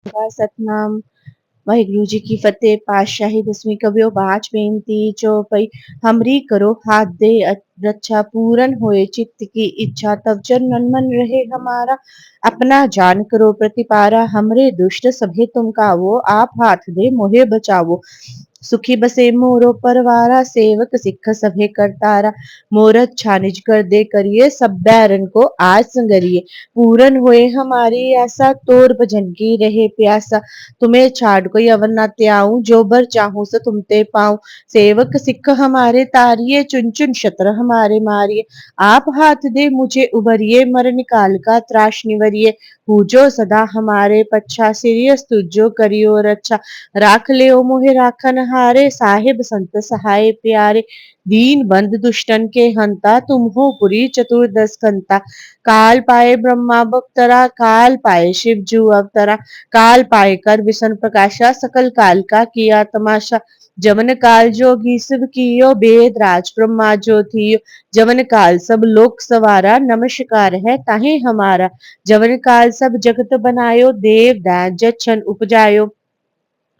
सतनाम वाहिगुरु जी की फतेह। पातशाही दसवीं कवियो बाच बेनती चौपई हमरी करो हाथ दे रक्षा पूरन होए चित्त की इच्छा तब चरणन मन रहे हमारा अपना जान करो प्रतिपारा हमरे दुष्ट सभे तुम कावो आप हाथ दे मोहे बचावो सुखी बसे मोरो परवारा सेवक सिख सभे करतारा मोरत छानिज कर दे करिए सब बैरन को आज संगरिए पूरन होए हमारी आशा तोर भजन की रहे प्यासा तुम्हें छाड़ कोई अवर न त्याऊं जो बर चाहूं सो तुमते पाऊं सेवक सिख हमारे तारिये चुन चुन शत्र हमारे मारिये आप हाथ दे मुझे उबरिए मरण काल का त्राश निवरिये पूजो सदा हमारे पच्छा सिरियस तुझो करियो रक्षा राख ले ओ मोहे राखन हारे साहिब संत सहाय प्यारे दीन बंद दुष्टन के हंता तुम हो पुरी चतुर्दश कंता काल पाए ब्रह्मा बख्तरा काल पाए शिव जू अवतरा काल पाए कर विष्णु प्रकाशा सकल काल का किया तमाशा जवन काल जोगी शिव कियो वेद राज ब्रह्मा जो थियो जवन काल सब लोक सवारा नमस्कार है ताहे हमारा जवन काल सब जगत बनायो देव दैन जछन उपजायो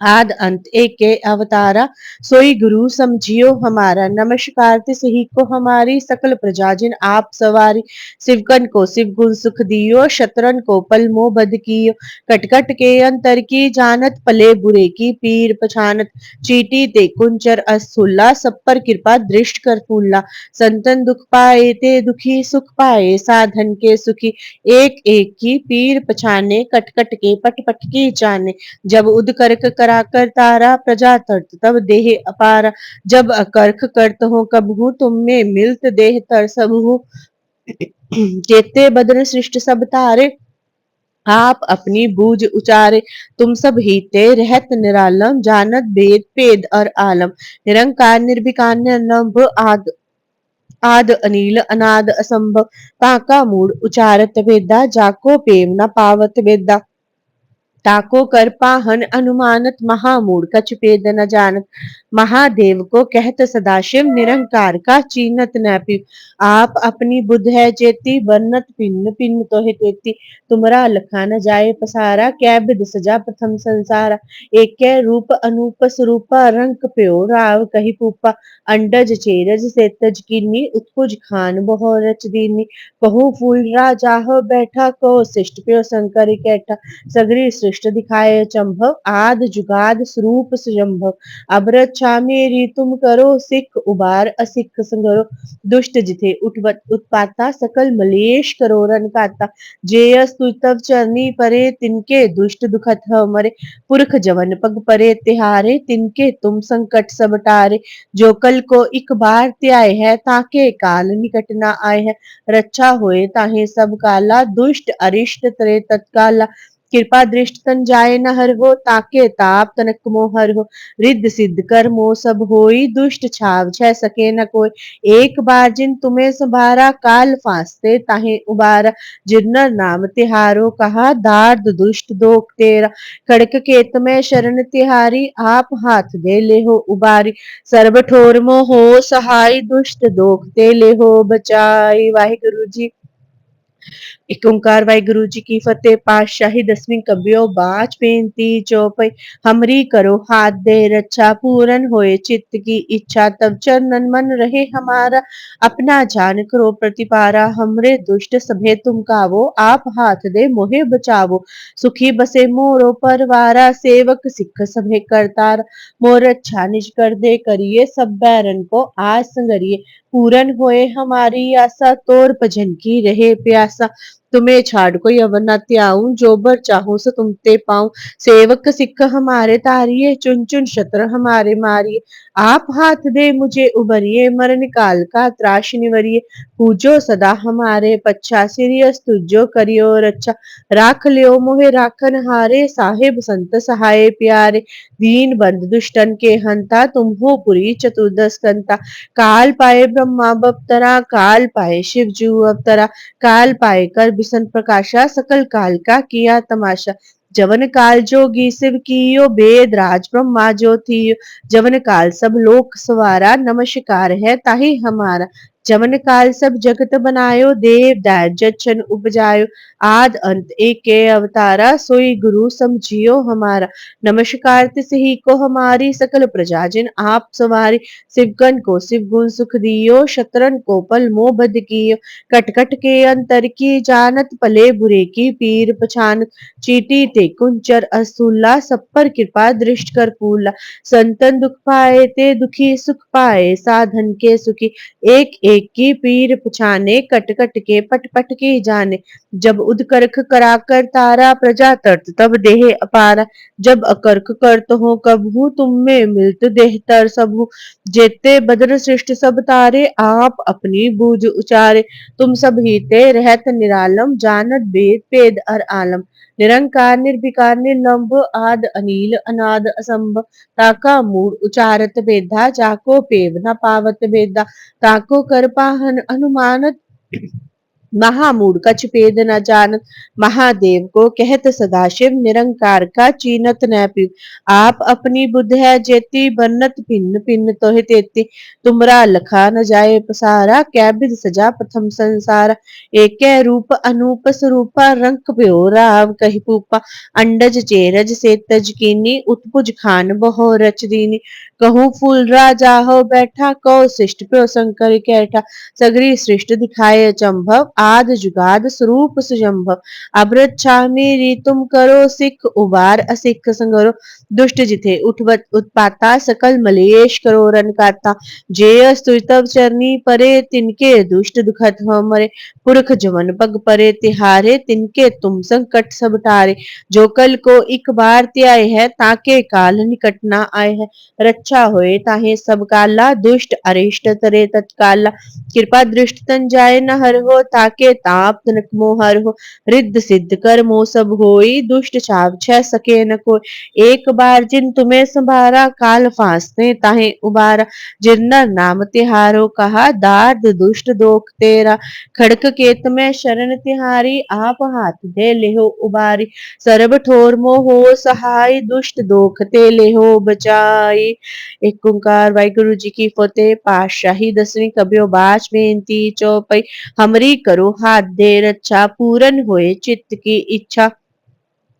आद अंत एक के अवतारा सोई गुरु समझियो हमारा नमस्कार तिसही को हमारी सकल प्रजा जिन आप सवारी शिवकन को शिव गुण सुख दियो शत्रन को पल मोह बद कियो कटकट के अंतर की जानत पले बुरे की पीर पछानत चीटी ते कुंचर असुल्ला सब पर कृपा दृष्ट कर फूला संतन दुख पाए ते दुखी सुख पाए साधन के सुखी एक एक की पीर पछाने कटकट के पट पट की जाने जब उदकर्क करा कर तारा प्रजा तर्त तब देह अपारा जब अकर्क करत हो कबहू तुम में मिलत देह तर सबहू जेते बदन सृष्ट सब तारे आप अपनी बूझ उचारे तुम सब हीते रहत निरालम जानत वेद पेद और आलम निरंकार निर्विकार निर्लंभ आद अनिल अनाद असंभव ताका मूड उचारत वेदा जाको प्रेम न पावत वेदा ताको कर पाहन अनुमानत महामूढ़ कछ पेद न जानत महादेव को कहत सदाशिव निरंकार का चीनत न पी आप अपनी बुद्ध है जेती बरनत पिन्न पिन्न तो है तेती तुमरा लखा न जाए पसारा कै बिद सजा प्रथम संसारा एक कै रूप अनूप स्वरूपा रंग प्यो राव कही पूपा अंडज चेरज से तज कीनी उत्कुज खान बहु रच दीनी बहु फूल राजा हो बैठा को शिष्ट प्यो शंकर कैठा सगरी सृष्ट दिखाए चंभव आद जुगाद स्वरूप सुजंभव अब रक्षा मेरी तुम करो सिख उबार असिख संगरो दुष्ट जिथे उठवत उत्पाता सकल मलेश करो रन काता जेयस तु तब चरनी परे तिनके दुष्ट दुखत ह मरे पुरख जवन पग परे तिहारे तिनके तुम संकट सब टारे जो कल को एक बार त्याय है ताके काल निकट न आए है रक्षा होए ताहे सब काला दुष्ट अरिष्ट तरे तत्काला कृपा दृष्ट तन जाए न हर हो ताके ताप तनक मोह हर हो रिद्ध सिद्ध कर मोह सब होई दुष्ट छाव छह सके न कोई एक बार जिन तुम्हें संभारा काल फांसते ताहे उबारा जिन्नर नाम तिहारो कहा दार्द दुष्ट दोख तेरा खड़क केत में शरण तिहारी आप हाथ दे ले हो उबारी सर्व ठोर मोह हो सहाय दुष्ट दोख ते ले हो बचाई वाहिगुरु जी एक ओंकार वाहिगुरु जी की फतेह। पातशाही दसवीं कबियो बाच बेनती चौपई हमरी करो हाथ दे रक्षा पूरन होए चित्त की इच्छा तब चरणन मन रहे हमारा अपना जान करो प्रतिपारा हमरे दुष्ट सभे तुम कावो आप हाथ दे मोहे बचावो सुखी बसे मोरो परवारा सेवक सिख सभे करतार मोर अच्छा निज कर दे करिए सब बैरन को आज संगरिए पूरन होए हमारी आशा तोर भजन की रहे प्यासा तुम्हें छाड़ कोई अवर न त्याऊं जो बर चाहूं सो तुमते पाऊं सेवक सिख हमारे तारिये चुन चुन शत्र हमारे मारिये आप हाथ दे मुझे उबरिए मरण काल का त्राश निवरिये पूजो सदा हमारे पच्छा सिरियस तुझो करियो रक्षा राख लियो मोहे राखन हारे साहिब संत सहाय प्यारे दीन बंद दुष्टन के हंता तुम हो पुरी चतुर्दश कंता काल पाए ब्रह्मा बप्तरा काल पाए शिव जू अवतरा काल पाए कर बिसन प्रकाशा सकल काल का किया तमाशा जवन काल जोगी शिव कियो वेद राज ब्रह्मा जो थियो जवन काल सब लोक सवारा नमस्कार है ताही हमारा जमन काल सब जगत बनायो, देव दाय जच्छन उपजायो, आद अंत एके अवतारा, सोई गुरु समझियो हमारा। नमस्कार तिस ही को हमारी, सकल प्रजा जिन आप सवारी। शिवगन को शिव गुण सुख दियो, शतरन को पल मोह बद कियो। कट कट के अंतर की जानत, पले बुरे की पीर पछानत। चीटी ते कुंचर असूला, सब पर कृपा दृष्ट कर पूला। संतन दुख पाए ते दुखी सुख पाए, साधन के सुखी। एक एक की पीर पछाने, कट कट के पट पट की जाने। जब उदकर्ख कराकर तारा, प्रजा तर्त तब देह अपारा। जब अकर्क करत हो कबहू, तुम में मिलत देह तर सबहू। जेते बदर सृष्ट सब तारे, आप अपनी बूझ उचारे। तुम सब ही ते रहत निरालम, जानत वेद पेद अर आलम। निरंकार निर्विकार निर्लंब, आद अनील अनाद असंभ। ताका मूड उचारत बेदा, जाको पेव न पावत बेदा। ताको कर पाहन अनुमानत, महामूड कछ पेद न जानत। महादेव को कहत सदाशिव, निरंकार का चीनत न पिव। आप अपनी बुद्ध है जेती, बन्नत भिन्न भिन्न तोहि तेती। तुमरा लखा न जाए पसारा, कै बिध सजा प्रथम संसारा। एकै रूप अनूप स्वरूपा, रंक प्यो राव कहि पूपा। अंडज चेरज से तज कीनी, उत्पुज खान बहो रच दीनी। कहूँ फूल राजा हो बैठा, कौ शिष्ट प्यो शंकर कैठा। सगरी सृष्ट दिखाए चंभव, आद जुगाद स्वरूप सुजंभव। अभ्रत मेरी तुम करो सिख, उबार असिख संगरो। दुष्ट जिथे उठवत उत्पाता, सकल मलेश करो रन काता। जे स्तुतव चरनी परे, तिनके दुष्ट दुखत हो मरे। पुरख जमन पग परे तिहारे, तिनके तुम संकट सब टारे। जो कल को एक बार त्याय है, ताके काल निकट ना आए है। रक्षा होए ताहे सब काला, दुष्ट अरिष्ट तरे तत्काला। कृपा दृष्ट तन जाय न हर हो, ताके ताप तनक मोह हर हो। रिद्ध सिद्ध कर मोह सब होई, दुष्ट छाव छह सके न कोई। एक बार जिन तुम्हें संभारा, काल फांसते ताहे उबारा। जिरनर नाम तिहारो कहा, दार्द दुष्ट दोख तेरा। खड़क केत में शरण तिहारी, आप हाथ दे लेहो उबारी। सरब ठोर मोह हो सहाय, दुष्ट दोख ते लेहो बचाई। एक ओंकार वाहिगुरु जी की फतेह। पातशाही दसवीं कबियो बाच बेनती चौपई। हमरी करो हाथ दे रक्षा, पूरन होए चित्त की इच्छा।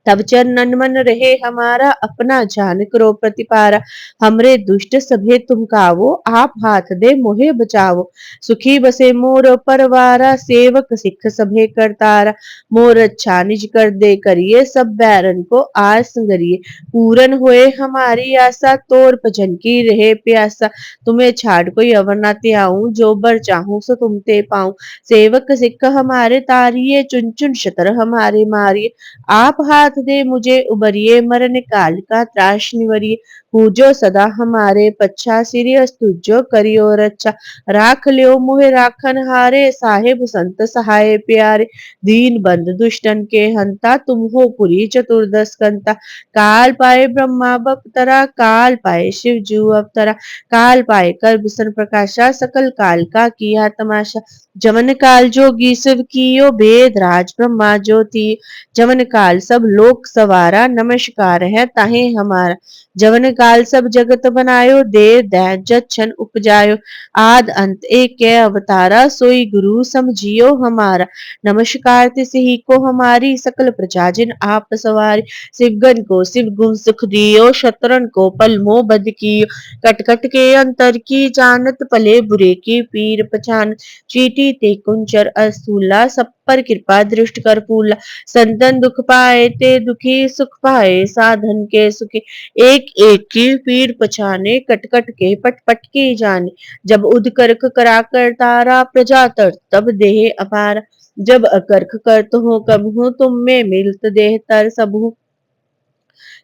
तब चरणन मन रहे हमारा, अपना जान करो प्रतिपारा। हमरे दुष्ट सभे तुम कावो, आप हाथ दे मोहे बचावो। सुखी बसे मोर परवारा, सेवक सिख सभे करतारा। मोर अच्छा निज कर दे करिए, सब बैरन को आस संगरिए। पूरन होए हमारी आशा, तोर भजन की रहे प्यासा। तुम्हें छाड़ कोई अवर न त्याऊं, जो बर चाहूं सो तुम ते पाऊं। सेवक सिख हमारे तारिये, चुन चुन शतर हमारे मारिये। आप हाथ दे मुझे उबरिए, मरण काल का त्रास निवरिए। पूजो सदा हमारे पच्छा, सिरियस तुझो करियो रक्षा। राख लियो मोहे राखन हारे, साहेब संत सहाय प्यारे। दीन बंद दुष्टन के हंता, तुम हो पुरी चतुर्दश कंता। काल पाए ब्रह्मा बपतरा, काल पाए शिव जू अवतरा। काल पाए कर बिसन प्रकाशा, सकल काल का किया तमाशा। जमन काल जोगी शिव कियो, भेद राज ब्रह्मा ज्योति। जवन काल सब लोक सवारा, नमस्कार है ताहे हमारा। जवन काल सब जगत बनायो, देव दैत जच्छन उपजायो। आद अंत एक अवतारा, सोई गुरु समझियो हमारा। नमस्कार तिस ही को हमारी, सकल प्रजा जिन आप सवारी। शिवगन को शिव गुण सुख दियो, शतरन को पल मोह बद कियो। कट कट के अंतर की जानत, पले बुरे की पीर पछान। चीटी ते कुंचर असूला, सब पर कृपा दृष्ट कर पूला। संतन दुख पाए ते दुखी, सुख पाए साधन के सुखी। एक एक की पीर पछाने, कट कट के पट पट की जाने। जब उदकर्क करा कर तारा, प्रजा तर तब देह अपार। जब अकर्क करत हो कबहू, तुम में मिलत देह तर सबहू।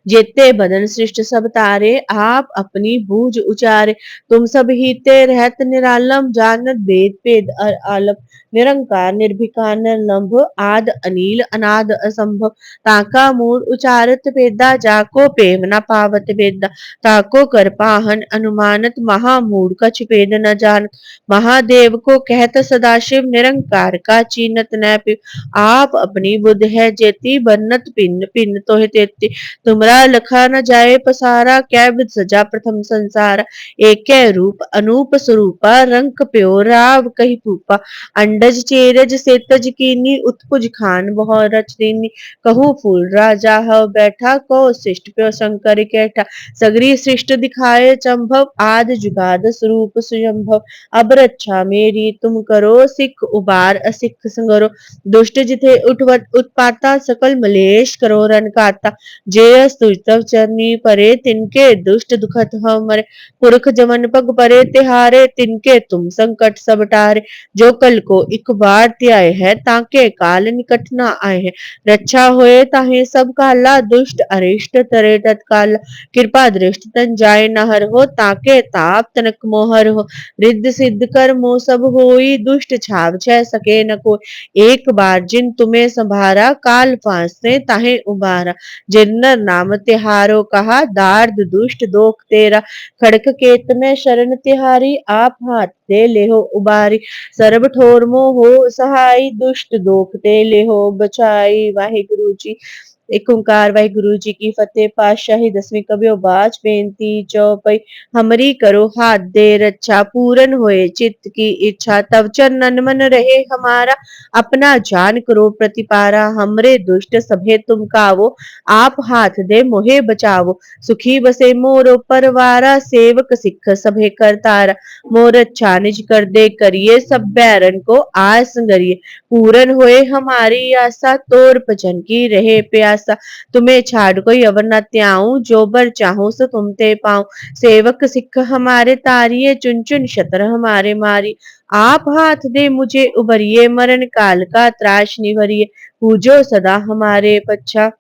जेते बदन सृष्ट सब तारे, आप अपनी बूझ उचारे। तुम सब ही ते रहत निरालम, जानत वेद पेद अर आलम। निरंकार निर्भिकार निर्लंभ, आद अनील अनाद असंभव। ताका मूड उचारत वेदा, जाको पेव न पावत वेदा। ताको कर पाहन अनुमानत, महामूड कछ पेद न जानत। महादेव को कहत सदाशिव, निरंकार का चीनत न पिव। आप अपनी बुद्ध है जेती, बन्नत भिन्न भिन्न तोहि तेती। तुमरा तुमरा लखा न जाए पसारा, कै विध सजा प्रथम संसार। एकै रूप अनूप स्वरूपा, रंक प्यो राव कही भूपा। अंडज चेरज सेतज कीनी, उत्पुज खान बहु रच दीनी। कहूँ फूल राजा हव बैठा, कहो शिष्ट प्यो शंकर कैठा। सगरी सृष्ट दिखाए चंभव, आद जुगाद स्वरूप सुयंभव। अब रक्षा मेरी तुम करो, सिख उबार असिख संगरो। दुष्ट जिथे उठवत उत्पाता, सकल मलेश करो रन काता। जे स्तुतव चरनी परे, तिनके दुष्ट दुखत हव मरे। पुरख जमन पग परे तिहारे, तिनके तुम संकट सब टारे। जो कल को इक बार त्याय है, ताके काल निकट न आए है। रक्षा होए ताहे सब काला, दुष्ट अरिष्ट तरे तत्काल। कृपा दृष्ट तन जाय न हर हो, ताके ताप तनक मोहर हो। रिद्ध सिद्ध कर मोह सब होई, दुष्ट छाव छह सके न कोई। एक बार जिन तुम्हें संभारा, काल फांस से ताहे उबारा। जिन्नर नाम तिहारो कहा, दार्द दुष्ट दोख तेरा। खड़क केत में शरण तिहारी, आप हाथ दे लेहो उबारी। सर्ब ठोर मोह हो सहाय, दुष्ट दोख ते लेहो बचाई। वाहिगुरु जी। एक ओंकार वाहिगुरु जी की फतेह। पातशाही दसवीं कबियो बाच बेनती चौपई। हमरी करो हाथ दे रक्षा, पूरन होए चित्त की इच्छा। तव चरणन मन रहे हमारा, अपना जान करो प्रतिपारा। हमरे दुष्ट सभे तुम कावो, आप हाथ दे मोहे बचावो। सुखी बसे मोरो परवारा, सेवक सिख सभे करतारा। मोर अच्छा निज कर दे करिए, सब बैरन को आस संगरिए। पूरन होए हमारी आशा, तोर भजन की रहे प्यासा। तुम्हें छाड़ कोई अवर न त्याऊं, जो बर चाहूं सो तुम ते पाऊं। सेवक सिख हमारे तारिये, चुन चुन शतर हमारे मारी। आप हाथ दे मुझे उबरिए, मरण काल का त्राश निवरिए। पूजो सदा हमारे पच्छा,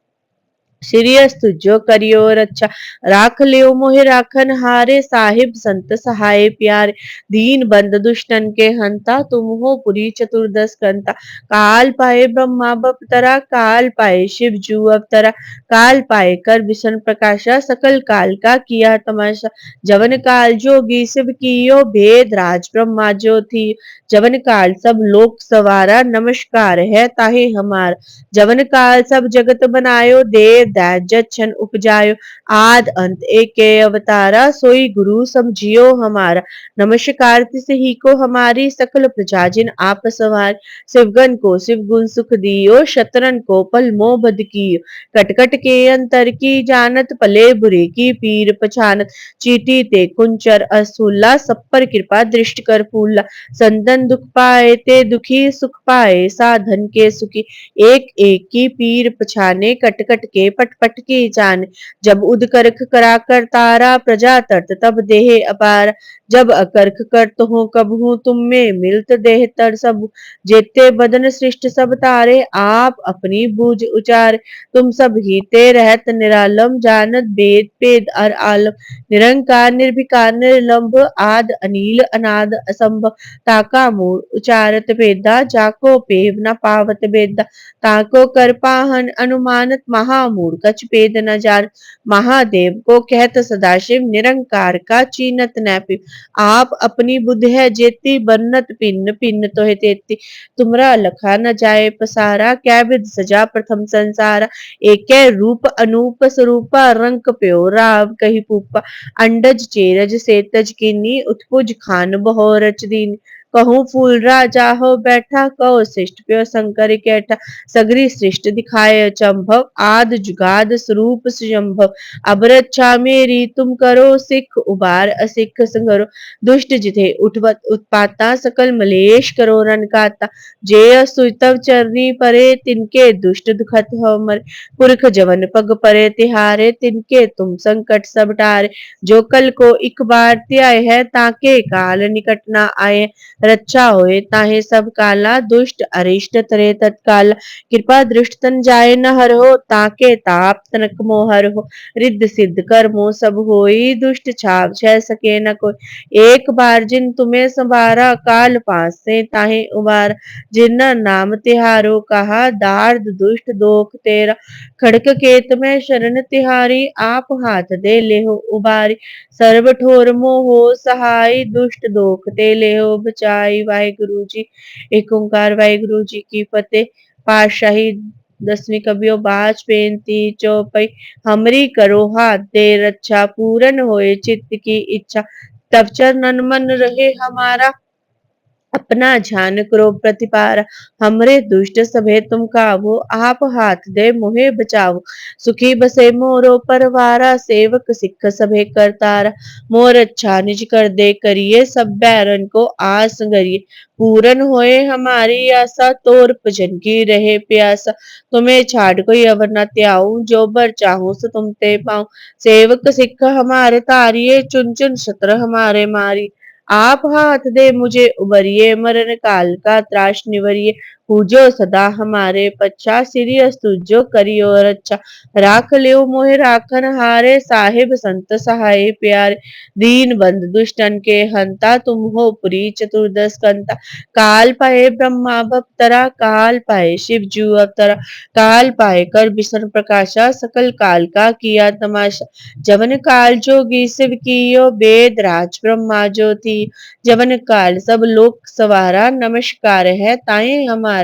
श्रीयस तुझो करियो रक्षा। राख लियो मोहि राखन हारे, साहिब संत सहाय प्यारे। दीन बंद दुष्टन के हंता, तुम हो पुरी चतुर्दश कंता। काल पाए ब्रह्मा बपतरा, काल पाए शिव जू अवतरा। काल पाए कर विष्णु प्रकाशा, सकल काल का किया तमाशा। जवन काल जोगी शिव कियो, भेद राज ब्रह्मा जो थी। जवन काल सब लोक सवारा, नमस्कार है ताहे हमार। जवन काल सब जगत बनायो, देव दैत जछन उपजायो। आद अंत एके अवतारा, सोई गुरु समझियो हमारा। नमस्कार तिस ही को हमारी, सकल प्रजा जिन आप सवार। शिवगन को शिव गुण सुख दियो, शतरन को पल मोह बद कियो। कटकट के अंतर की जानत, पले बुरे की पीर पछानत। चीटी ते कुंचर असुल्ला, सब पर कृपा दृष्टि कर फूला। संतन दुख पाए ते दुखी, सुख पाए साधन के सुखी। एक एक की पीर पछाने, कट कट के पट पट की जाने। जब उदकर्ख करा कर तारा, प्रजा तर्त तब देह अपार। जब अकर्ख करत हो कब हूँ, तुम में मिलत देह तर सब। जेते बदन सृष्ट सब तारे, आप अपनी बूझ उचार। तुम सब ही ते रहत निरालम, जानत वेद पेद अर आलम। निरंकार निर्विकार निर्लंभ, आद अनील अनाद असंभ। ताका मूल उचारत वेदा, जाको पेव न पावत वेदा। ताको कर पाहन अनुमानत, महामूढ़ कछ पेद न जान। महादेव को कहत सदाशिव, निरंकार का चीनत नैपि। आप अपनी बुद्ध है जेती, बन्नत पिन्न पिन्न तोहे तेती। तुमरा लखा न जाए पसारा, कै विध सजा प्रथम संसारा। एकै रूप अनूप स्वरूपा, रंक प्यो राव कही पूपा। अंडज चेरज सेतज कीनी, उत्पुज खान बहु रच दीनी। कहूँ फूल राजा हो बैठा, कहो शिष्ट प्यो शंकर कैठा। सगरी सृष्ट दिखाए चंभव, आद जुगाद स्वरूप सुयंभव। अब रक्षा मेरी तुम करो, सिख उबार असिख संगरो। दुष्ट जिथे उठवत उत्पाता, सकल मलेश करो रन काता। जे सुतव चरनी परे, तिनके दुष्ट दुखत हो मरे। पुरख जवन पग परे तिहारे, तिनके तुम संकट सब टारे। जो कल को इक बार त्याय है, ताके काल निकट न आए। रक्षा होए ताहे सब काला, दुष्ट अरिष्ट तरे तत्काल। कृपा दृष्ट तन जाए न हर हो, ताके ताप तनक मोहर हो। रिद्ध सिद्ध कर मोह सब होई, दुष्ट छाव छह सके न कोई। एक बार जिन तुम्हें संभारा, काल पास से ताहे उबार। जिन्ना नाम तिहारो कहा, दार्द दुष्ट दोख तेरा। खड़क केत में शरण तिहारी, आप हाथ दे लेहो उबारी। सर्व ठोर मोह हो सहाय, दुष्ट दोख ते लेहो बचाई। वाहिगुरु जी। एक ओंकार वाहिगुरु जी की फतेह। पातशाही दसवीं कबियो बाज बेनती चौपाई हमरी करो हाथ दे रक्षा पूरन होए चित्त की इच्छा तब चरणन मन रहे हमारा अपना ध्यान करो प्रतिपार हमरे दुष्ट सभे तुम काबू आप हाथ दे मोहे बचाओ सुखी बसे मोरो परवारा सेवक सिख सभे करतारा मोर अच्छा निज कर दे करिए सब बैरन को आस करिए पूरन होए हमारी आशा तोर भजन की रहे प्यासा तुम्हें छाड़ कोई अवर न त्याऊं जो बर चाहूं सो तुम ते पाऊं सेवक सिख हमारे तारिये चुन चुन शत्रु हमारे मारी आप हाथ दे मुझे उबरिए मरण काल का त्रास निवरिए पूजो सदा हमारे पच्छा सिरि अस्तुजो करियो रक्षा राख लियो मोहि राखन हारे साहिब संत सहाय प्यारे दीन बंद दुष्टन के हंता तुम हो पुरी चतुर्दश कंता काल पाए ब्रह्मा भक्तरा काल पाए शिव जू अवतरा काल पाए कर बिसन प्रकाशा सकल काल का किया तमाशा जवन काल जोगी शिव कियो वेद राज ब्रह्मा ज्योति जवन काल सब लोक सवारा नमस्कार है ताए हमार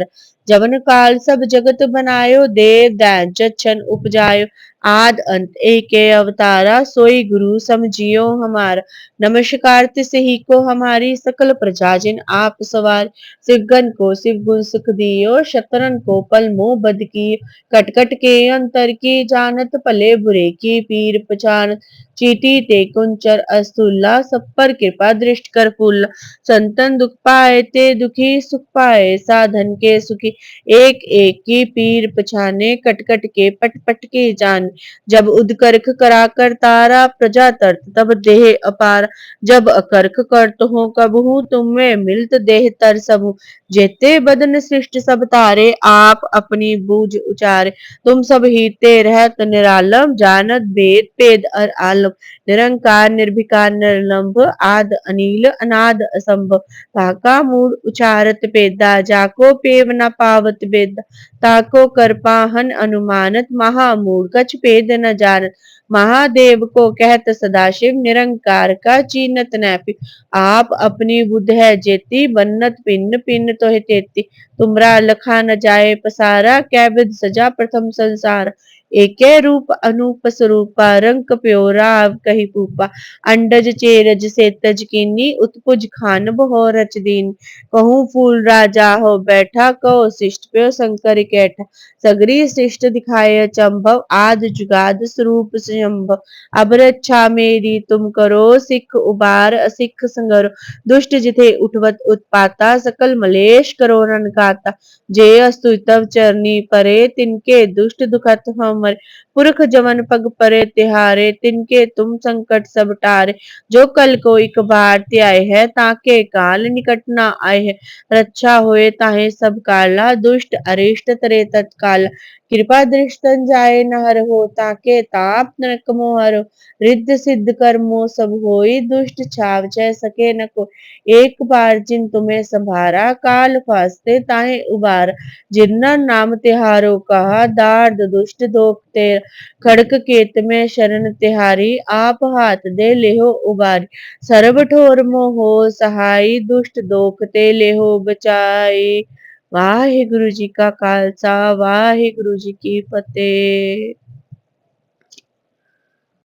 जवन काल सब जगत बनायो देव दैन जछन उपजायो आद अंत एके अवतारा सोई गुरु समझियो हमार नमस्कार तिस ही को हमारी सकल प्रजा जिन आप सवार सिवगन को शिव गुण सुख दियो शतरन को पल मोह बद की कटकट के अंतर की जानत भले बुरे की पीर पहचान चीटी ते कुंचर अस्तुल्ला सब पर कृपा दृष्ट कर फूल संतन दुख पाए ते दुखी सुख पाए साधन के सुखी एक एक की पीर पछाने कटकट के पट पट के जान जब उदकर्ख करा कर तारा प्रजा तरत तब देह अपार जब अकर्ख करत हो कबहू तुम्हें मिलत देह तर सबू जेते बदन सृष्ट सब तारे आप अपनी बूझ उचारे तुम सब ही ते रहत निरालम जानत भेद पेद अर आलम निरंकार निर्भिकार निर्लंभ आद अनिल अनाद असंभव ताका मूड उचारत पेदा जाको पेव न पावत बेद ताको करपाहन अनुमानत महामूड कछ पेद न जानत महादेव को कहत सदाशिव निरंकार का चीनत नैपि आप अपनी बुद्ध है जेती बन्नत पिन्न पिन्न तो है तेती तुमरा लखा न जाए पसारा कै विध सजा प्रथम संसार एके रूप अनूप स्वरूपा रंग प्योरा कही पूपा अंडज चेरज से तज कीनी उत्पुज खान बहो रच दीन कहूँ फूल राजा हो बैठा कहो शिष्ट प्यो शंकर कैठा सगरी शिष्ट दिखाए चंभव आद जुगाद स्वरूप संभव अब रक्षा मेरी तुम करो सिख उबार असिख संगरो दुष्ट जिथे उठवत उत्पाता सकल मलेश करो रन गाता जे अस्तु तव चरनी परे तिनके दुष्ट दुखत हमर पुरख जमन पग परे तिहारे तिनके तुम संकट सब टारे जो कल को एक बार त्याय है ताके काल निकट न आए है रक्षा होए ताहे सब काला दुष्ट अरिष्ट तरे तत्काल कृपा दृष्टन जाए नहर हो ताके ताप नरक मोहर रिद्ध सिद्ध कर्मो सब होई दुष्ट छाव जय सके न को एक बार जिन तुम्हें संभारा काल फास्ते ताहे उबार जिन्ना नाम तिहारो कहा दार्द दुष्ट दोख तेरा खड़क केत में शरण तिहारी आप हाथ दे लेहो उबारी सर्ब ठोर मोहो सहाई दुष्ट दोख ते लेहो बचाई वाहिगुरु जी का खालसा वाहिगुरु जी की फतेह।